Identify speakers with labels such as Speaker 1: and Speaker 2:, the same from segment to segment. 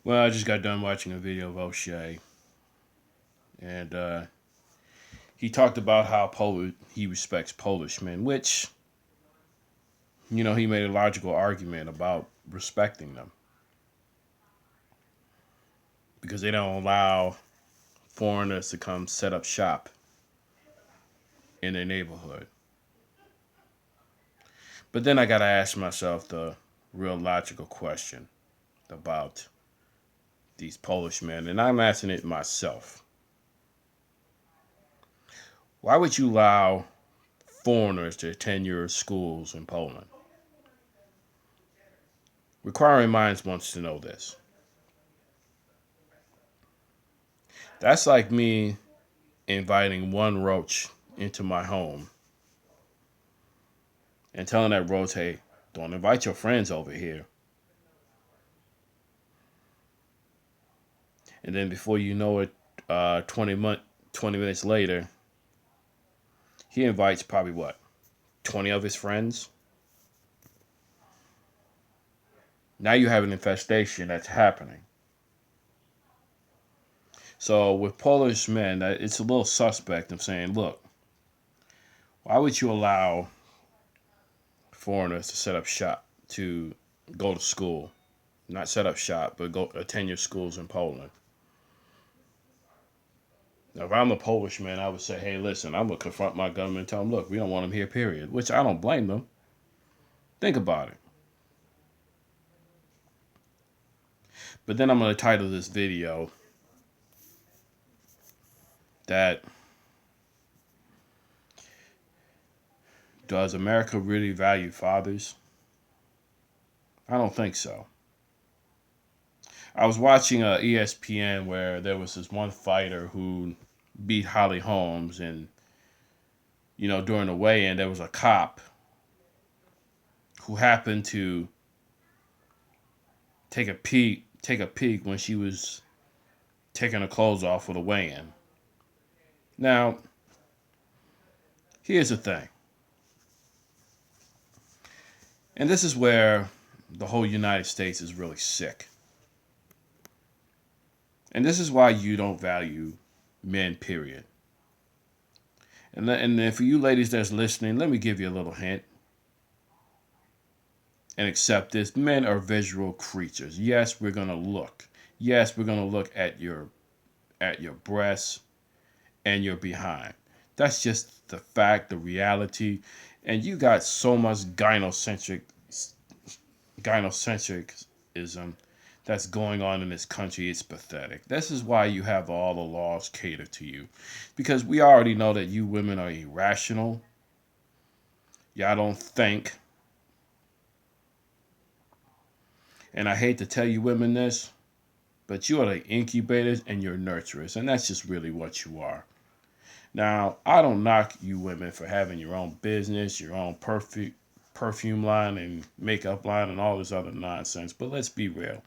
Speaker 1: Well, I just got done watching a video of O'Shea, and he talked about how he respects Polish men, which he made a logical argument about respecting them because they don't allow foreigners to come set up shop in their neighborhood. But then I gotta ask myself the real logical question about these Polish men, and I'm asking it myself. Why would you allow foreigners to attend your schools in Poland? Requiring Minds wants to know this. That's like me inviting one roach into my home and telling that roach, hey, don't invite your friends over here. And then before you know it, 20 minutes later, he invites probably what, 20 of his friends? Now you have an infestation that's happening. So with Polish men, it's a little suspect of saying, look, why would you allow foreigners to set up shop, to go to school? Not set up shop, but go attend your schools in Poland. Now, if I'm a Polish man, I would say, hey, listen, I'm going to confront my government and tell them, look, we don't want them here, period. Which I don't blame them. Think about it. But then I'm going to title this video that does America really value fathers? I don't think so. I was watching ESPN where there was this one fighter who beat Holly Holmes, and during the weigh-in there was a cop who happened to take a peek when she was taking her clothes off for the weigh-in. Now, here's the thing, and this is where the whole United States is really sick. And this is why you don't value men, period. And then for you ladies that's listening, let me give you a little hint and accept this. Men are visual creatures. Yes, we're gonna look. Yes, we're gonna look at your breasts and your behind. That's just the fact, the reality. And you got so much gynocentricism that's going on in this country. It's pathetic. This is why you have all the laws catered to you, because we already know that you women are irrational. Y'all don't think. And I hate to tell you women this, but you are the incubators and you're nurturers, and that's just really what you are. Now, I don't knock you women for having your own business, your own perfect perfume line and makeup line and all this other nonsense, but let's be real.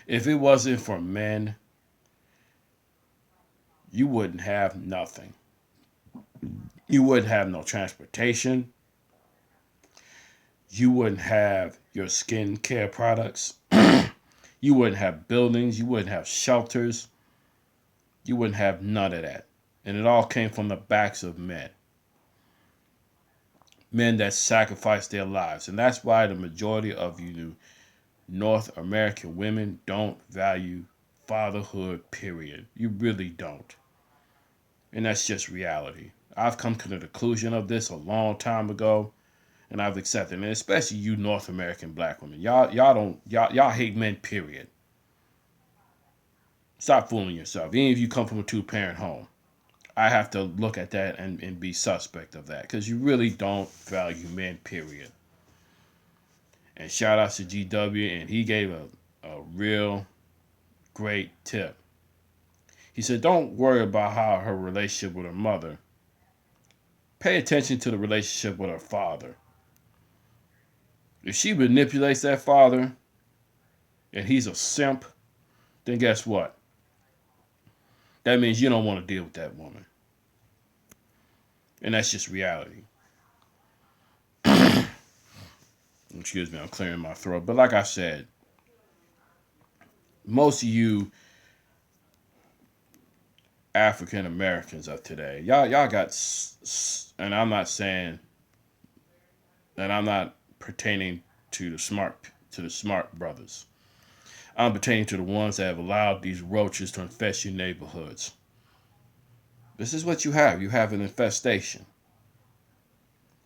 Speaker 1: If it wasn't for men, you wouldn't have nothing. You wouldn't have no transportation. You wouldn't have your skincare products. You wouldn't have buildings. You wouldn't have shelters. You wouldn't have none of that. And it all came from the backs of men. Men that sacrificed their lives. And that's why the majority of you North American women don't value fatherhood, period. You really don't. And that's just reality. I've come to the conclusion of this a long time ago, and I've accepted it. And especially you North American black women. Y'all hate men, period. Stop fooling yourself. Even if you come from a two-parent home, I have to look at that and be suspect of that, because you really don't value men, period. And shout out to GW, and he gave a real great tip. He said, don't worry about how her relationship with her mother. Pay attention to the relationship with her father. If she manipulates that father and he's a simp, then guess what? That means you don't want to deal with that woman. And that's just reality. Excuse me, I'm clearing my throat. But like I said, most of you African Americans of today, y'all got, and I'm not saying, and I'm not pertaining to the smart brothers. I'm pertaining to the ones that have allowed these roaches to infest your neighborhoods. This is what you have. You have an infestation.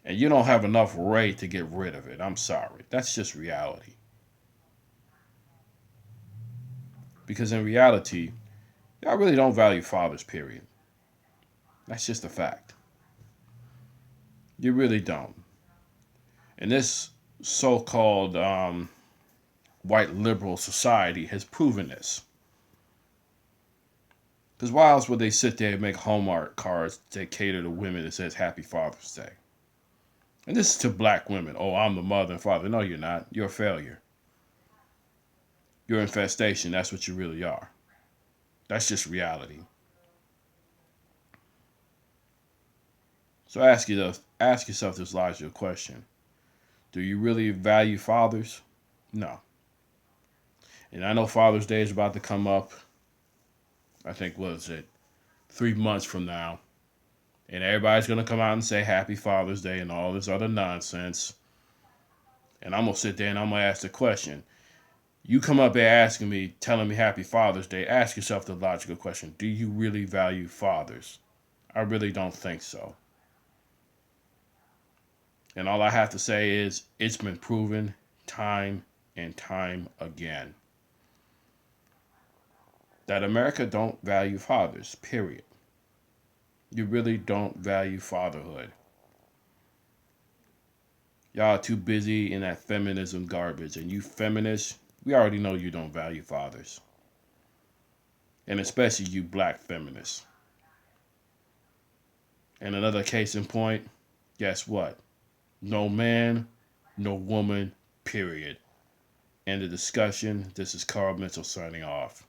Speaker 1: And you don't have enough rate to get rid of it. I'm sorry. That's just reality. Because in reality, y'all really don't value fathers, period. That's just a fact. You really don't. And this so called white liberal society has proven this. Because why else would they sit there and make Hallmark cards that cater to women that says Happy Father's Day? And this is to black women. Oh, I'm the mother and father. No, you're not. You're a failure. You're an infestation. That's what you really are. That's just reality. So ask yourself this logical question. Do you really value fathers? No. And I know Father's Day is about to come up. I think, what is it, 3 months from now. And everybody's going to come out and say Happy Father's Day and all this other nonsense. And I'm going to sit there and I'm going to ask the question. You come up there asking me, telling me Happy Father's Day, ask yourself the logical question. Do you really value fathers? I really don't think so. And all I have to say is it's been proven time and time again that America don't value fathers, period. You really don't value fatherhood. Y'all are too busy in that feminism garbage. And you feminists, we already know you don't value fathers. And especially you black feminists. And another case in point, guess what? No man, no woman, period. End of discussion. This is Carl Mitchell signing off.